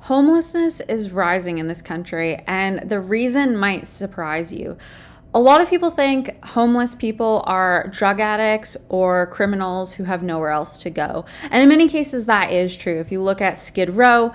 Homelessness is rising in this country, and the reason might surprise you. A lot of people think homeless people are drug addicts or criminals who have nowhere else to go. And in many cases, that is true. If you look at Skid Row,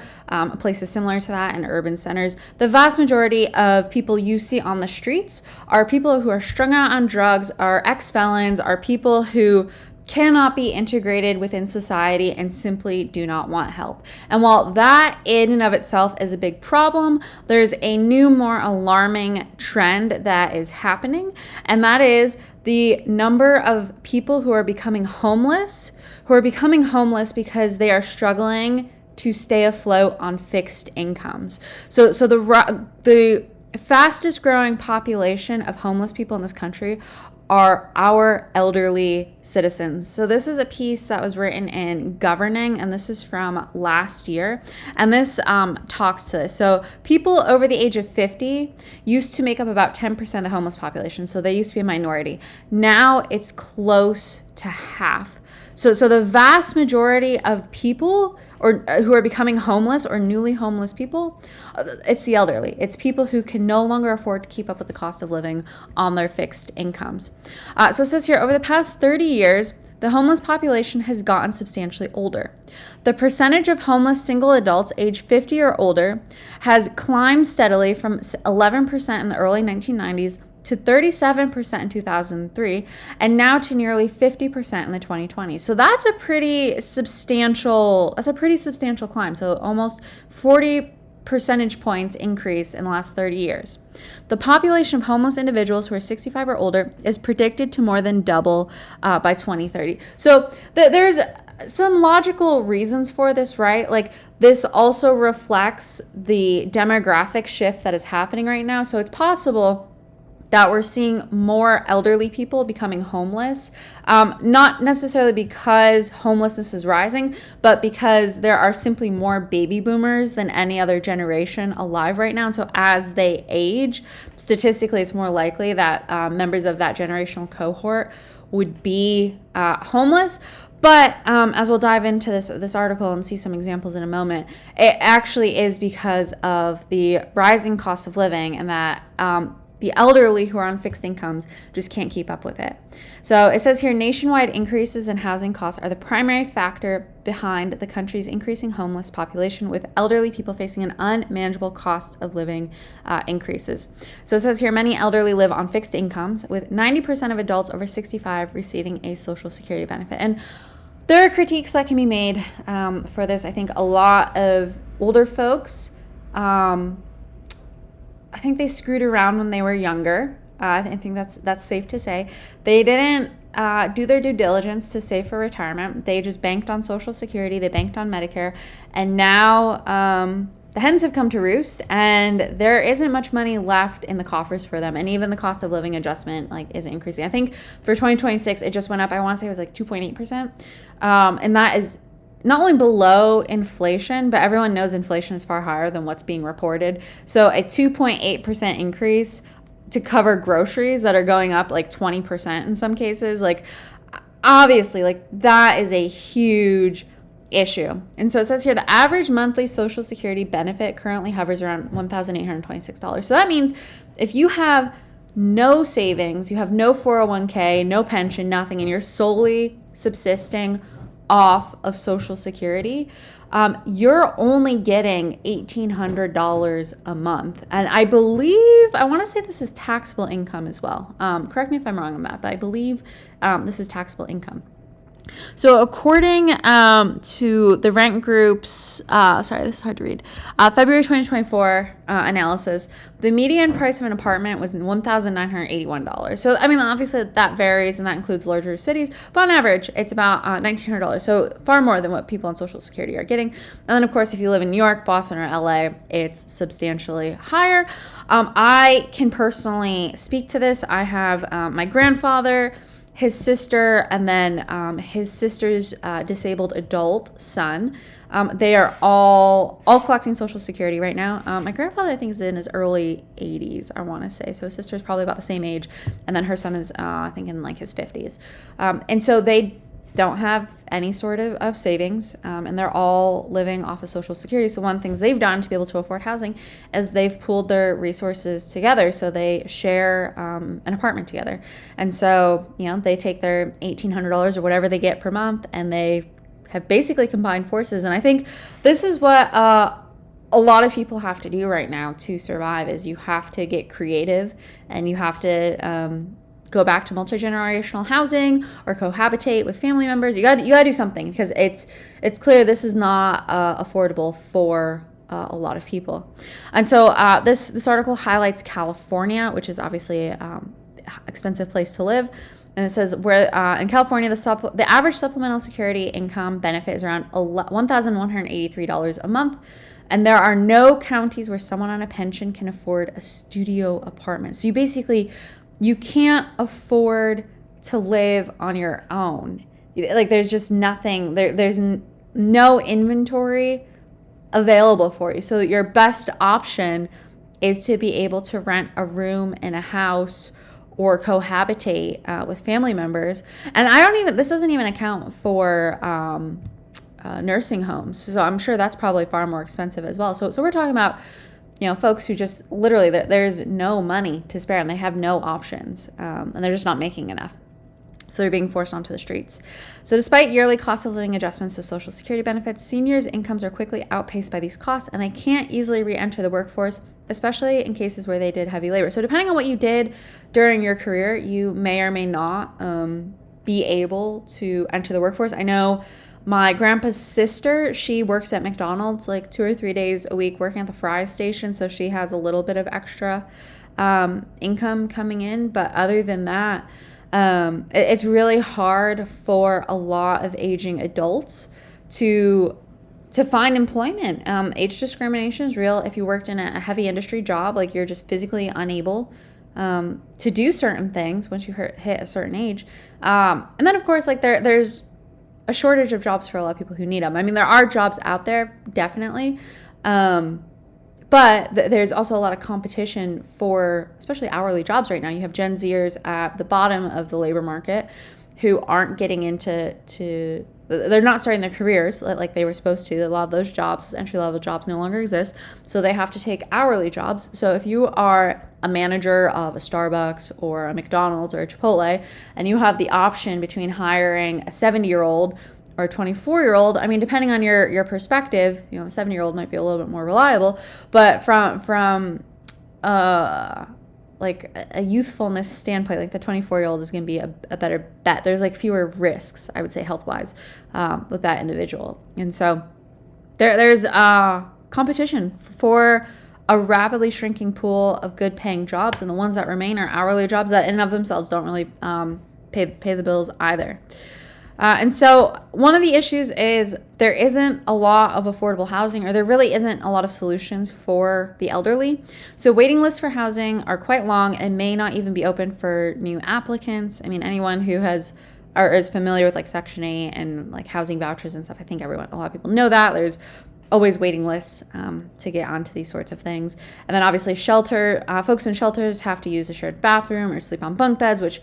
places similar to that in urban centers, the vast majority of people you see on the streets are people who are strung out on drugs, are ex-felons, are people who cannot be integrated within society and simply do not want help. And while that in and of itself is a big problem, there's a new, more alarming trend that is happening, and that is the number of people who are becoming homeless, because they are struggling to stay afloat on fixed incomes. So the fastest growing population of homeless people in this country are our elderly citizens. So this is a piece that was written in Governing, and this is from last year. And this talks to this. So people over the age of 50 used to make up about 10% of the homeless population. So they used to be a minority. Now it's close to half. So the vast majority of people or who are becoming homeless or newly homeless people, it's the elderly. It's people who can no longer afford to keep up with the cost of living on their fixed incomes. So it says here, over the past 30 years, the homeless population has gotten substantially older. The percentage of homeless single adults age 50 or older has climbed steadily from 11% in the early 1990s to 37% in 2003, and now to nearly 50% in the 2020s. So that's a pretty substantial climb. So almost 40 percentage points increase in the last 30 years. The population of homeless individuals who are 65 or older is predicted to more than double by 2030. So there's some logical reasons for this, right? Like, this also reflects the demographic shift that is happening right now. So it's possible that we're seeing more elderly people becoming homeless, not necessarily because homelessness is rising, but because there are simply more baby boomers than any other generation alive right now. And so as they age, statistically, it's more likely that members of that generational cohort would be homeless. But as we'll dive into this article and see some examples in a moment, it actually is because of the rising cost of living, and that the elderly who are on fixed incomes just can't keep up with it. So it says here, nationwide increases in housing costs are the primary factor behind the country's increasing homeless population, with elderly people facing an unmanageable cost of living increases. So it says here, many elderly live on fixed incomes, with 90% of adults over 65 receiving a Social Security benefit. And there are critiques that can be made for this. I think a lot of older folks, I think they screwed around when they were younger. I think that's safe to say. They didn't do their due diligence to save for retirement. They just banked on Social Security. They banked on Medicare. And now the hens have come to roost, and there isn't much money left in the coffers for them. And even the cost of living adjustment is increasing. I think for 2026, it just went up. I want to say it was 2.8%. And that is not only below inflation, but everyone knows inflation is far higher than what's being reported. So a 2.8% increase to cover groceries that are going up 20% in some cases, obviously, that is a huge issue. And so it says here, the average monthly Social Security benefit currently hovers around $1,826. So that means if you have no savings, you have no 401k, no pension, nothing, and you're solely subsisting off of Social Security, you're only getting $1,800 a month. And I want to say this is taxable income as well. Correct me if I'm wrong on that, but I believe this is taxable income. So according to the Rent Group's, sorry, this is hard to read, February 2024 analysis, the median price of an apartment was $1,981. So, I mean, obviously that varies, and that includes larger cities, but on average, it's about $1,900. So far more than what people on Social Security are getting. And then, of course, if you live in New York, Boston, or LA, it's substantially higher. I can personally speak to this. I have my grandfather, his sister, and then his sister's disabled adult son. They are all collecting Social Security right now. My grandfather, I think, is in his early 80s, I want to say. So his sister is probably about the same age. And then her son is, I think, in his 50s. And so they don't have any sort of savings, and they're all living off of Social Security. So one of the things they've done to be able to afford housing is they've pooled their resources together. So they share an apartment together. And so, they take their $1,800 or whatever they get per month, and they have basically combined forces. And I think this is what a lot of people have to do right now to survive, is you have to get creative, and you have to go back to multi-generational housing or cohabitate with family members. You got to do something, because it's clear this is not affordable for a lot of people. And so this article highlights California, which is obviously an expensive place to live. And it says where in California, the average supplemental security income benefit is around $1,183 a month. And there are no counties where someone on a pension can afford a studio apartment. So you can't afford to live on your own. Like, there's just nothing, there's no inventory available for you. So your best option is to be able to rent a room in a house or cohabitate with family members. And this doesn't even account for nursing homes. So I'm sure that's probably far more expensive as well. So we're talking about folks who just literally, there's no money to spare, and they have no options, and they're just not making enough. So they're being forced onto the streets. So despite yearly cost of living adjustments to Social Security benefits, seniors' incomes are quickly outpaced by these costs, and they can't easily re-enter the workforce, especially in cases where they did heavy labor. So depending on what you did during your career, you may or may not be able to enter the workforce. I know my grandpa's sister, she works at McDonald's like 2 or 3 days a week working at the fry station, so she has a little bit of extra income coming in. But other than that, it's really hard for a lot of aging adults to find employment. Age discrimination is real. If you worked in a heavy industry job, like, you're just physically unable to do certain things once you hit a certain age. And then, of course, like, there's a shortage of jobs for a lot of people who need them. I mean, there are jobs out there, definitely. But there's also a lot of competition for especially hourly jobs right now. You have Gen Zers at the bottom of the labor market who aren't getting they're not starting their careers like they were supposed to. A lot of those jobs, entry-level jobs, no longer exist. So they have to take hourly jobs. So if you are a manager of a Starbucks or a McDonald's or a Chipotle, and you have the option between hiring a 70-year-old or a 24-year-old, I mean, depending on your perspective, a 70-year-old might be a little bit more reliable, but from like a youthfulness standpoint, like, the 24-year-old is going to be a better bet. There's like fewer risks, I would say, health-wise, with that individual. And so there's competition for a rapidly shrinking pool of good paying jobs, and the ones that remain are hourly jobs that in and of themselves don't really pay the bills either. And so one of the issues is there isn't a lot of affordable housing, or there really isn't a lot of solutions for the elderly. So waiting lists for housing are quite long and may not even be open for new applicants. I mean, anyone who is familiar with like Section 8 and like housing vouchers and stuff, I think a lot of people know that. There's always waiting lists to get onto these sorts of things. And then obviously folks in shelters have to use a shared bathroom or sleep on bunk beds, which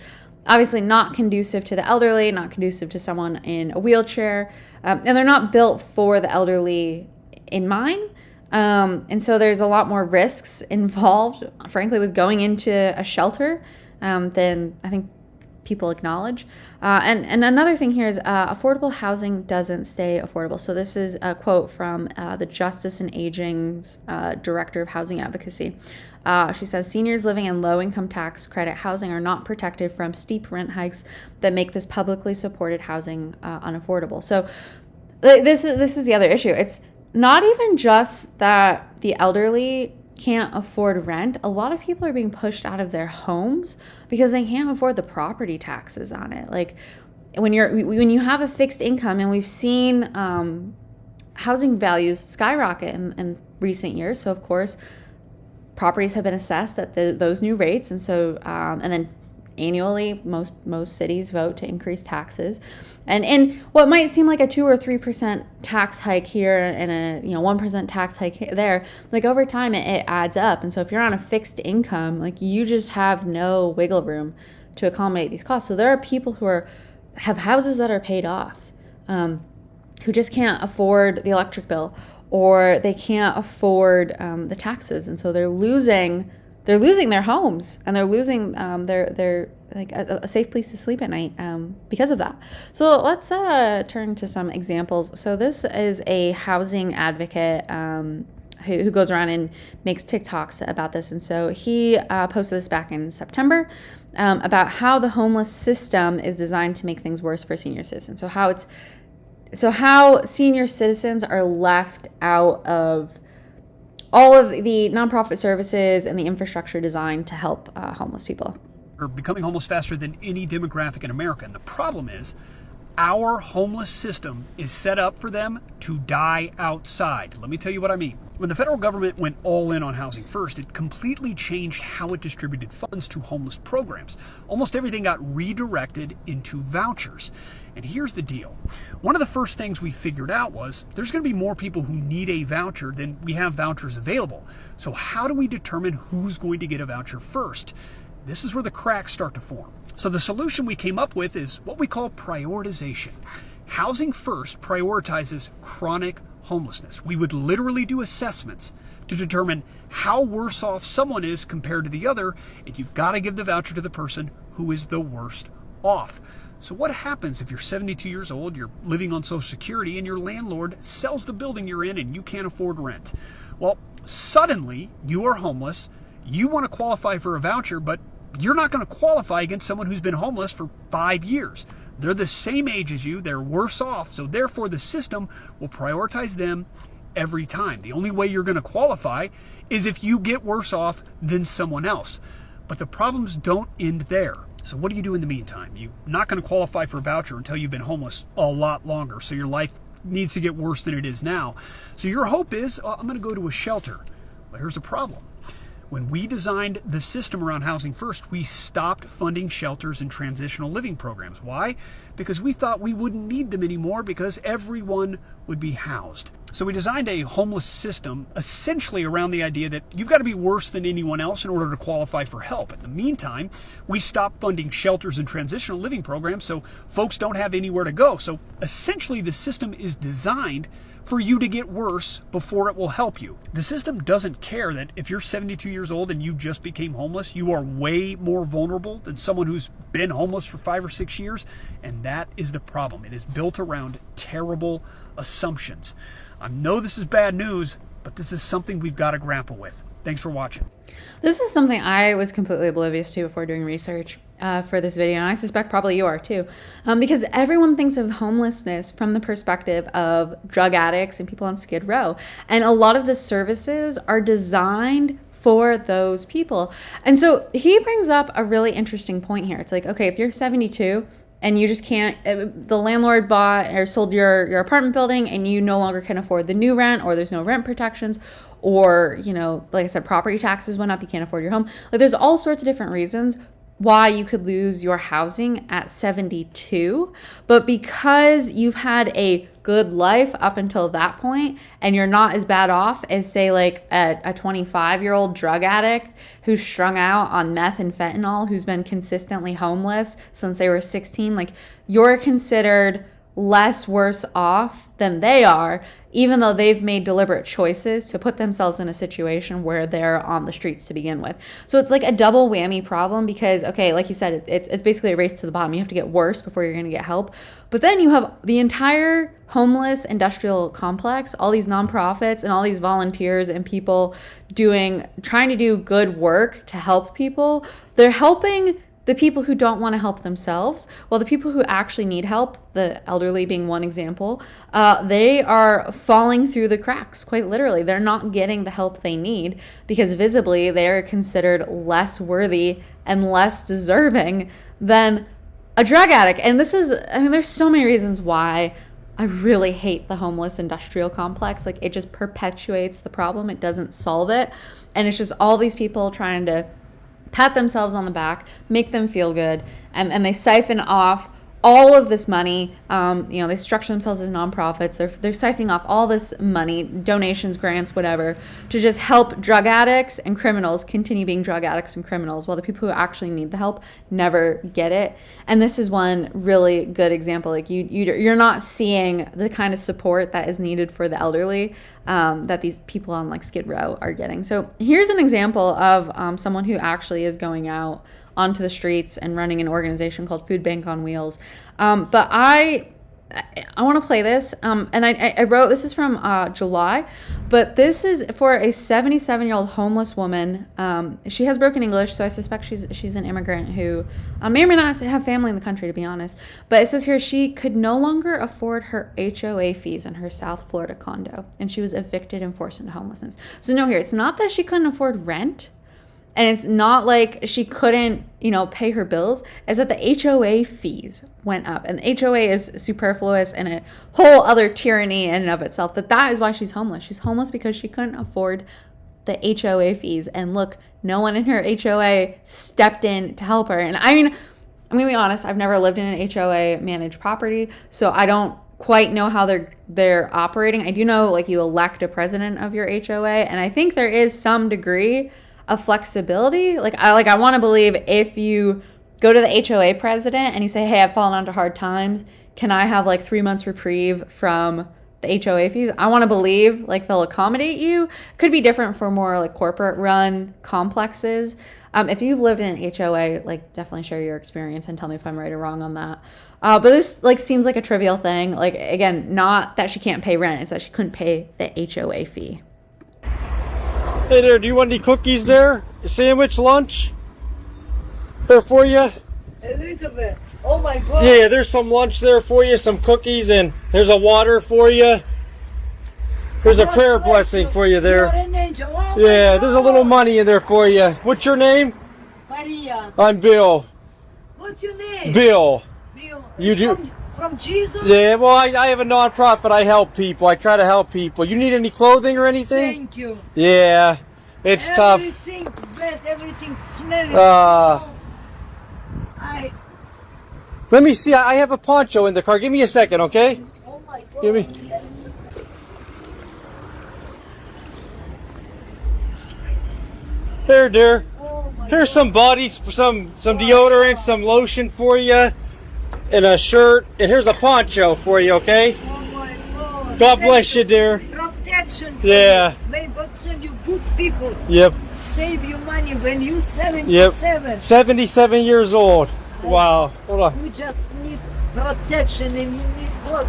obviously not conducive to the elderly, not conducive to someone in a wheelchair. And they're not built for the elderly in mind. And so there's a lot more risks involved, frankly, with going into a shelter than I think people acknowledge. And another thing here is affordable housing doesn't stay affordable. So this is a quote from the Justice and Aging's Director of Housing Advocacy. She says, seniors living in low-income tax credit housing are not protected from steep rent hikes that make this publicly supported housing unaffordable. So this is the other issue. It's not even just that the elderly can't afford rent. A lot of people are being pushed out of their homes because they can't afford the property taxes on it. Like, when you have a fixed income, and we've seen housing values skyrocket in recent years. So of course, properties have been assessed at those new rates, and so and then annually most cities vote to increase taxes, and what might seem like a 2 or 3% tax hike here and a 1% tax hike there, like, over time it adds up. And so if you're on a fixed income, like, you just have no wiggle room to accommodate these costs. So there are people who have houses that are paid off, who just can't afford the electric bill, or they can't afford the taxes, and so they're losing their homes, and they're losing their like a safe place to sleep at night because of that. So let's turn to some examples. So this is a housing advocate who goes around and makes TikToks about this. And so he posted this back in September about how the homeless system is designed to make things worse for senior citizens. So how senior citizens are left out of all of the nonprofit services and the infrastructure designed to help homeless people. Are becoming homeless faster than any demographic in America. And the problem is, our homeless system is set up for them to die outside. Let me tell you what I mean. When the federal government went all in on Housing First, it completely changed how it distributed funds to homeless programs. Almost everything got redirected into vouchers. And here's the deal. One of the first things we figured out was there's going to be more people who need a voucher than we have vouchers available. So how do we determine who's going to get a voucher first? This is where the cracks start to form. So the solution we came up with is what we call prioritization. Housing First prioritizes chronic homelessness. We would literally do assessments to determine how worse off someone is compared to the other, and you've got to give the voucher to the person who is the worst off. So what happens if you're 72 years old, you're living on Social Security, and your landlord sells the building you're in and you can't afford rent? Well, suddenly you are homeless, you want to qualify for a voucher, but you're not going to qualify against someone who's been homeless for 5 years. They're the same age as you, they're worse off, so therefore the system will prioritize them every time. The only way you're going to qualify is if you get worse off than someone else. But the problems don't end there. So what do you do in the meantime? You're not going to qualify for a voucher until you've been homeless a lot longer, so your life needs to get worse than it is now. So your hope is, I'm going to go to a shelter. Well, here's the problem. When we designed the system around Housing First, we stopped funding shelters and transitional living programs. Why? Because we thought we wouldn't need them anymore because everyone would be housed. So we designed a homeless system essentially around the idea that you've got to be worse than anyone else in order to qualify for help. In the meantime, we stopped funding shelters and transitional living programs so folks don't have anywhere to go. So essentially the system is designed for you to get worse before it will help you. The system doesn't care that if you're 72 years old and you just became homeless, you are way more vulnerable than someone who's been homeless for 5 or 6 years. And that is the problem. It is built around terrible assumptions. I know this is bad news, but this is something we've got to grapple with. Thanks for watching. This is something I was completely oblivious to before doing research for this video, and I suspect probably you are too, because everyone thinks of homelessness from the perspective of drug addicts and people on Skid Row, and a lot of the services are designed for those people. And so he brings up a really interesting point here. It's like, okay, if you're 72 and you just can't, the landlord bought or sold your apartment building and you no longer can afford the new rent, or there's no rent protections, or, you know, like I said, property taxes went up, you can't afford your home. Like, there's all sorts of different reasons why you could lose your housing at 72. But because you've had a good life up until that point and you're not as bad off as, say, like a 25-year-old drug addict who's strung out on meth and fentanyl, who's been consistently homeless since they were 16, like, you're considered less worse off than they are, even though they've made deliberate choices to put themselves in a situation where they're on the streets to begin with. So it's like a double whammy problem because, okay, like you said, it's basically a race to the bottom. You have to get worse before you're going to get help. But then you have the entire homeless industrial complex, all these nonprofits and all these volunteers and people trying to do good work to help people. They're helping the people who don't want to help themselves, while the people who actually need help, the elderly being one example, they are falling through the cracks, quite literally. They're not getting the help they need because visibly they are considered less worthy and less deserving than a drug addict. And this is, I mean, there's so many reasons why I really hate the homeless industrial complex. Like, it just perpetuates the problem. It doesn't solve it. And it's just all these people trying to pat themselves on the back, make them feel good, and they siphon off all of this money. They structure themselves as nonprofits. They're siphoning off all this money, donations, grants, whatever, to just help drug addicts and criminals continue being drug addicts and criminals, while the people who actually need the help never get it. And this is one really good example. Like you're not seeing the kind of support that is needed for the elderly that these people on like Skid Row are getting. So here's an example of someone who actually is going out onto the streets and running an organization called Food Bank on Wheels. But I want to play this. And I wrote, this is from July, but this is for a 77-year-old homeless woman. She has broken English, so I suspect she's an immigrant who may or may not have family in the country, to be honest. But it says here she could no longer afford her HOA fees in her South Florida condo, and she was evicted and forced into homelessness. So no, here, it's not that she couldn't afford rent. And it's not like she couldn't, pay her bills. It's that the HOA fees went up. And the HOA is superfluous and a whole other tyranny in and of itself. But that is why she's homeless. She's homeless because she couldn't afford the HOA fees. And look, no one in her HOA stepped in to help her. And I'm going to be honest, I've never lived in an HOA managed property, so I don't quite know how they're operating. I do know, like, you elect a president of your HOA, and I think there is some degree of flexibility. I want to believe if you go to the HOA president and you say, hey, I've fallen onto hard times, can I have like 3 months reprieve from the HOA fees? I want to believe like they'll accommodate you. Could be different for more like corporate run complexes. If you've lived in an HOA, like, definitely share your experience and tell me if I'm right or wrong on that. But this like seems like a trivial thing. Like, again, not that she can't pay rent, it's that she couldn't pay the HOA fee. Hey there, do you want any cookies there? A sandwich, lunch? There for you? Elizabeth, oh my God. Yeah, there's some lunch there for you, some cookies, and there's a water for you. There's a prayer blessing for you there. You're an angel. Oh Yeah, there's a little money in there for you. What's your name? Maria. I'm Bill. What's your name? Bill. Bill. You do? From Jesus? Yeah, well, I have a non-profit. I help people. I try to help people. You need any clothing or anything? Thank you. Yeah, it's tough. Everything bad, everything smelly. Let me see. I have a poncho in the car. Give me a second, okay? Oh my God. Give me. There, dear. Oh my Here's God. some bodies, some deodorant, some lotion for you, and a shirt. And here's a poncho for you, okay? Oh my God. God bless you, dear. Protection. For Yeah. you. May God send you good people. Yep. Save you money when you're Yep. 77. 77 years old. Wow. Hold on. You just need protection and you need God.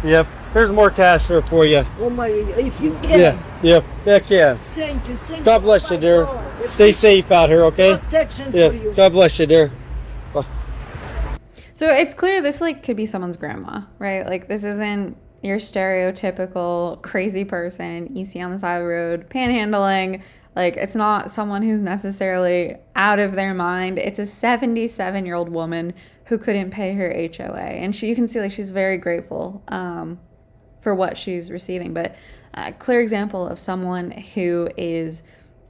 Yep. Here's more cash there for you. Oh my, if you can. Yeah. Yep. Heck yeah. Thank you. Thank God you. bless you, My dear. God. Stay safe out here, okay? Protection Yeah. for you. God bless you, dear. So it's clear this like could be someone's grandma, right? Like, this isn't your stereotypical crazy person you see on the side of the road panhandling. Like, it's not someone who's necessarily out of their mind. It's a 77-year-old woman who couldn't pay her HOA, and you can see like she's very grateful for what she's receiving. But a clear example of someone who is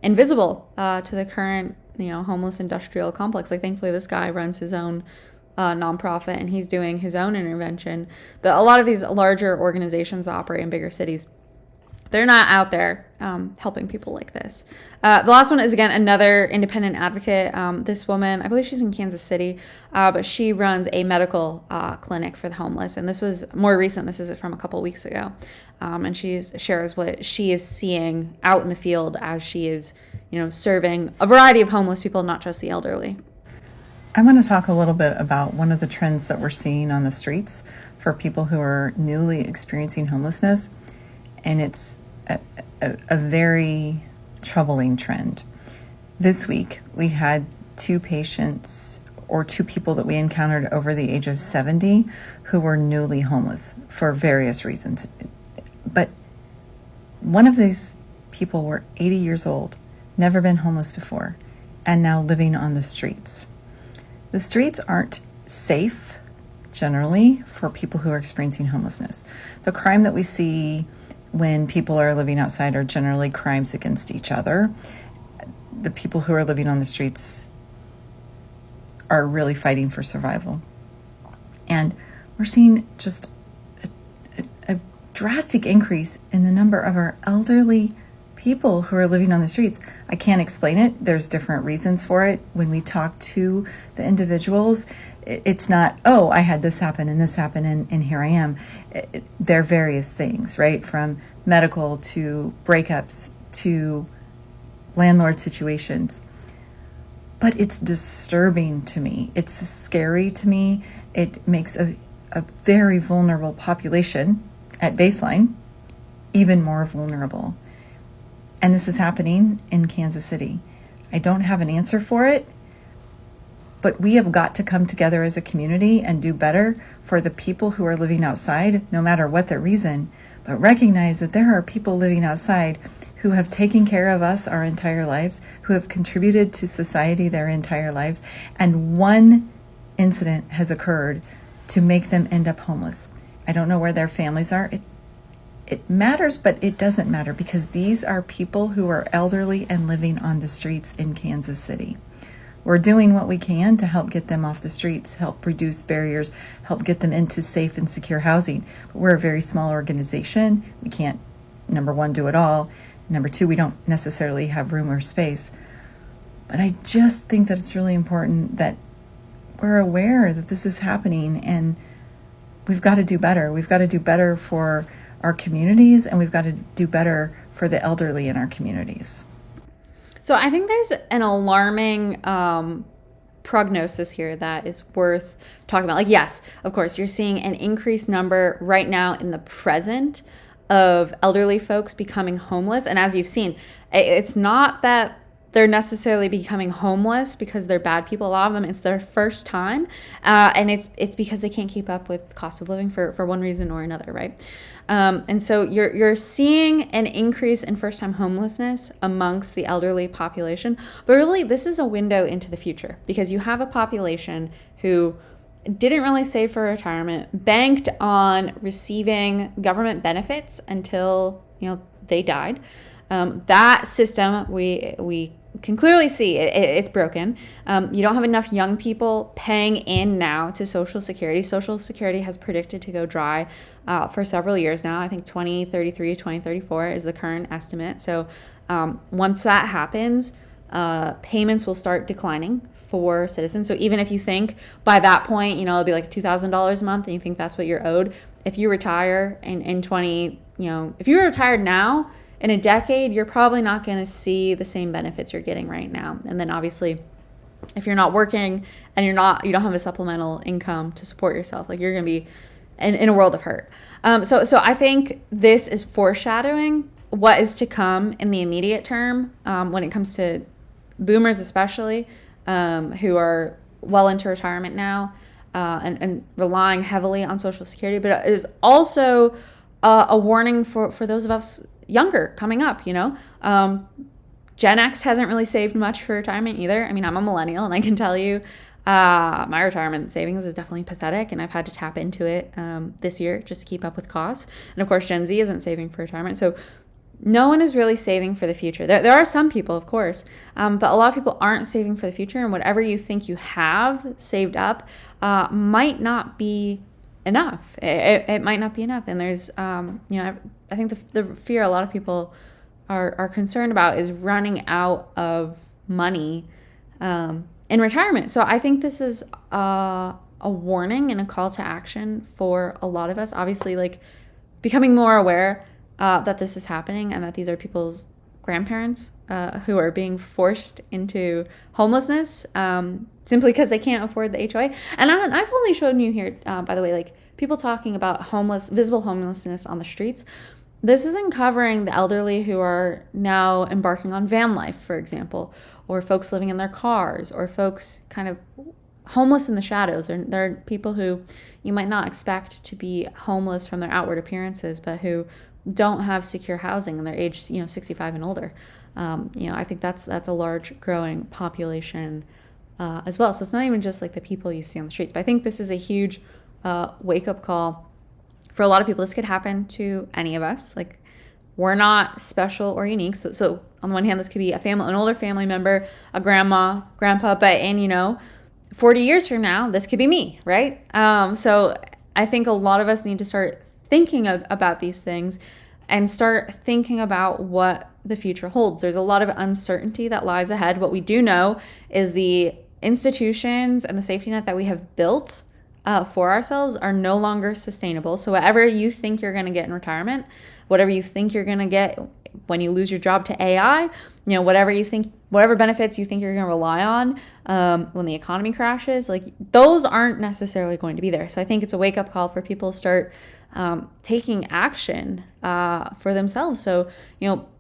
invisible to the current homeless industrial complex. Like, thankfully this guy runs his own nonprofit and he's doing his own intervention. But a lot of these larger organizations that operate in bigger cities, they're not out there helping people like this. The last one is, again, another independent advocate. This woman, I believe she's in Kansas City, but she runs a medical clinic for the homeless. And this was more recent. This is from a couple weeks ago. And she shares what she is seeing out in the field as she is, serving a variety of homeless people, not just the elderly. I want to talk a little bit about one of the trends that we're seeing on the streets for people who are newly experiencing homelessness. And it's a very troubling trend. This week, we had two people that we encountered over the age of 70 who were newly homeless for various reasons. But one of these people were 80 years old, never been homeless before, and now living on the streets. The streets aren't safe, generally, for people who are experiencing homelessness. The crime that we see when people are living outside are generally crimes against each other. The people who are living on the streets are really fighting for survival. And we're seeing just a drastic increase in the number of our elderly people who are living on the streets. I can't explain it. There's different reasons for it. When we talk to the individuals, it's not, oh, I had this happen and here I am. There are various things, right? From medical to breakups to landlord situations. But it's disturbing to me. It's scary to me. It makes a very vulnerable population at baseline even more vulnerable. And this is happening in Kansas City. I don't have an answer for it, but we have got to come together as a community and do better for the people who are living outside, no matter what their reason, but recognize that there are people living outside who have taken care of us our entire lives, who have contributed to society their entire lives, and one incident has occurred to make them end up homeless. I don't know where their families are. It matters, but it doesn't matter because these are people who are elderly and living on the streets in Kansas City. We're doing what we can to help get them off the streets, help reduce barriers, help get them into safe and secure housing. But we're a very small organization. We can't, number one, do it all. Number two, we don't necessarily have room or space. But I just think that it's really important that we're aware that this is happening and we've got to do better. We've got to do better for our communities, and we've got to do better for the elderly in our communities. So I think there's an alarming prognosis here that is worth talking about. Like, yes, of course, you're seeing an increased number right now in the present of elderly folks becoming homeless. And as you've seen, it's not that they're necessarily becoming homeless because they're bad people. A lot of them, it's their first time. And it's because they can't keep up with cost of living for one reason or another, right? And so you're seeing an increase in first-time homelessness amongst the elderly population. But really, this is a window into the future because you have a population who didn't really save for retirement, banked on receiving government benefits until they died. That system, we can clearly see it's broken. You don't have enough young people paying in now to Social Security. Social Security has predicted to go dry for several years now. I think 2033, 2034 is the current estimate. So once that happens, payments will start declining for citizens. So even if you think by that point, it'll be like $2,000 a month and you think that's what you're owed, if you retire if you're retired now, in a decade, you're probably not going to see the same benefits you're getting right now. And then obviously, if you're not working and you don't have a supplemental income to support yourself, like you're going to be in a world of hurt. So I think this is foreshadowing what is to come in the immediate term when it comes to boomers, especially who are well into retirement now and relying heavily on Social Security. But it is also a warning for those of us younger coming up. Gen X hasn't really saved much for retirement either. I mean, I'm a millennial and I can tell you my retirement savings is definitely pathetic, and I've had to tap into it this year just to keep up with costs. And of course, Gen Z isn't saving for retirement. So no one is really saving for the future. There are some people, of course, but a lot of people aren't saving for the future, and whatever you think you have saved up might not be enough. It might not be enough. And there's, I think the fear a lot of people are concerned about is running out of money in retirement. So I think this is a warning and a call to action for a lot of us. Obviously, like becoming more aware that this is happening and that these are people's grandparents who are being forced into homelessness simply because they can't afford the HOA. And I've only shown you here, by the way, like people talking about visible homelessness on the streets. This isn't covering the elderly who are now embarking on van life, for example, or folks living in their cars, or folks kind of homeless in the shadows. They're people who you might not expect to be homeless from their outward appearances, but who don't have secure housing and they're age 65 and older. I think that's a large growing population as well. So it's not even just like the people you see on the streets, but I think this is a huge wake-up call for a lot of people. This could happen to any of us. Like, we're not special or unique. So on the one hand, this could be an older family member, a grandma, grandpa, but 40 years from now, this could be me, right? So I think a lot of us need to start thinking about these things and start thinking about what the future holds. There's a lot of uncertainty that lies ahead. What we do know is the institutions and the safety net that we have built for ourselves are no longer sustainable. So whatever you think you're going to get in retirement, whatever you think you're going to get when you lose your job to AI, whatever benefits you think you're going to rely on when the economy crashes, like those aren't necessarily going to be there. So I think it's a wake-up call for people to start taking action for themselves. So,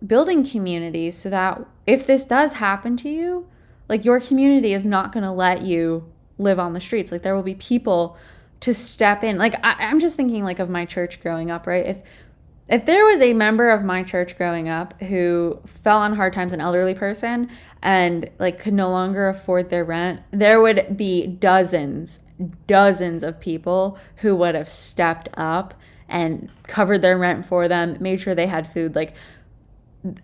building communities so that if this does happen to you, like your community is not going to let you live on the streets. Like there will be people to step in. Like I'm just thinking like of my church growing up, right? If there was a member of my church growing up who fell on hard times, an elderly person, and like could no longer afford their rent, there would be dozens of people who would have stepped up and covered their rent for them, made sure they had food. Like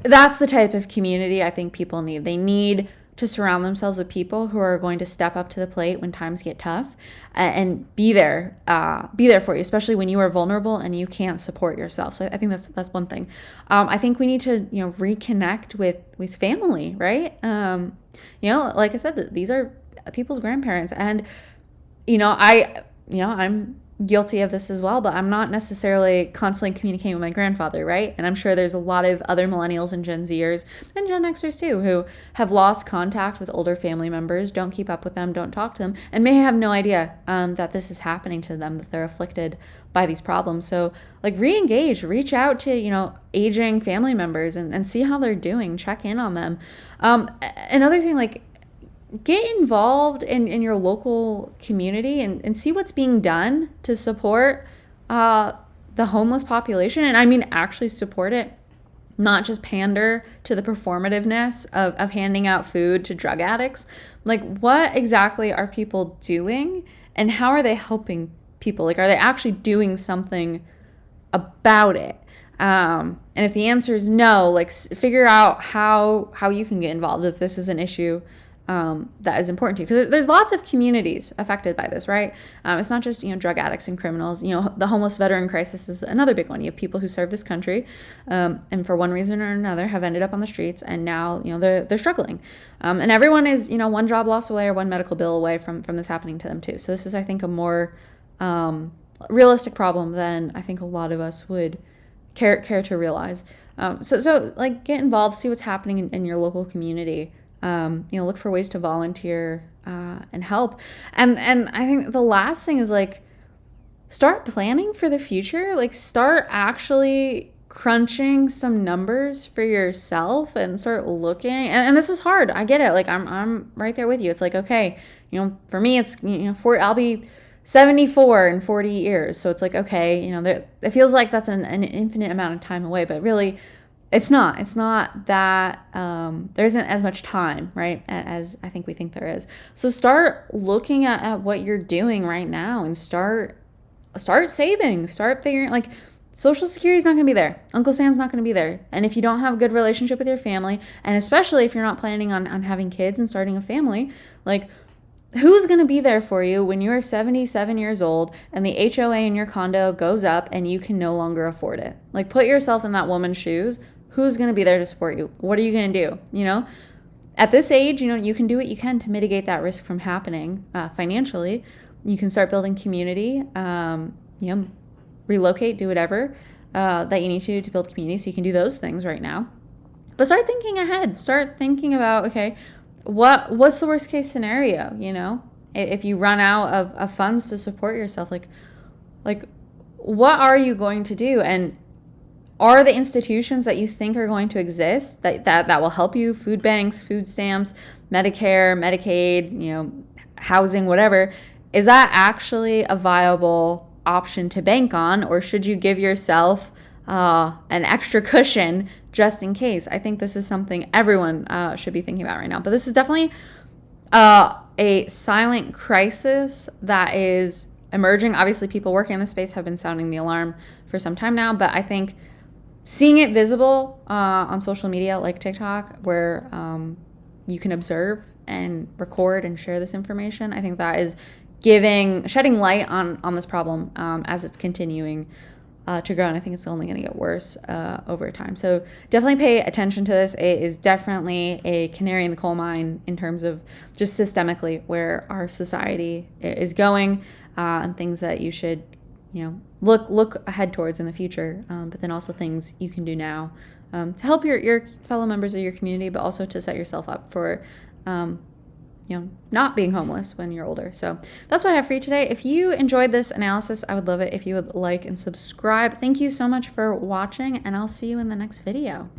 that's the type of community I think people need. They need to surround themselves with people who are going to step up to the plate when times get tough and be there for you, especially when you are vulnerable and you can't support yourself. So I think that's one thing. I think we need to reconnect with family, right? Like I said, these are people's grandparents, and I'm guilty of this as well, but I'm not necessarily constantly communicating with my grandfather, right? And I'm sure there's a lot of other millennials and Gen Zers and Gen Xers too who have lost contact with older family members, don't keep up with them, don't talk to them, and may have no idea that this is happening to them, that they're afflicted by these problems. So like re-engage, reach out to, aging family members and see how they're doing, check in on them. Another thing, like get involved in your local community and see what's being done to support the homeless population. And I mean, actually support it, not just pander to the performativeness of handing out food to drug addicts. Like what exactly are people doing and how are they helping people? Like, are they actually doing something about it? And if the answer is no, like figure out how you can get involved if this is an issue that is important to you, because there's lots of communities affected by this, right? It's not just drug addicts and criminals. The homeless veteran crisis is another big one. You have people who serve this country and for one reason or another have ended up on the streets, and now they're struggling, and everyone is one job loss away or one medical bill away from this happening to them too. So this is, I think, a more realistic problem than I think a lot of us would care to realize. So like get involved, see what's happening in your local community. Look for ways to volunteer and help. And I think the last thing is like start planning for the future. Like start actually crunching some numbers for yourself and start looking. And this is hard. I get it. Like I'm right there with you. It's like, okay, for me it's I'll be 74 in 40 years. So it's like, okay, it feels like that's an infinite amount of time away, but really it's not that there isn't as much time, right, as I think we think there is. So start looking at what you're doing right now and start saving, start figuring, like Social Security is not going to be there. Uncle Sam's not going to be there. And if you don't have a good relationship with your family, and especially if you're not planning on having kids and starting a family, like who's going to be there for you when you're 77 years old and the HOA in your condo goes up and you can no longer afford it? Like put yourself in that woman's shoes. Who's going to be there to support you? What are you going to do? At this age, you can do what you can to mitigate that risk from happening financially. You can start building community, relocate, do whatever that you need to build community. So you can do those things right now. But start thinking ahead. Start thinking about, okay, what's the worst case scenario? If you run out of funds to support yourself, like what are you going to do? And are the institutions that you think are going to exist that will help you, food banks, food stamps, Medicare, Medicaid, housing, whatever, is that actually a viable option to bank on, or should you give yourself an extra cushion just in case? I think this is something everyone should be thinking about right now. But this is definitely a silent crisis that is emerging. Obviously, people working in the space have been sounding the alarm for some time now, but I think seeing it visible on social media like TikTok, where you can observe and record and share this information, I think that is shedding light on this problem as it's continuing to grow, and I think it's only going to get worse over time. So definitely pay attention to this. It is definitely a canary in the coal mine in terms of just systemically where our society is going, and things that you should, look ahead towards in the future, but then also things you can do now to help your fellow members of your community, but also to set yourself up for not being homeless when you're older. So that's what I have for you today. If you enjoyed this analysis, I would love it if you would like and subscribe. Thank you so much for watching, and I'll see you in the next video.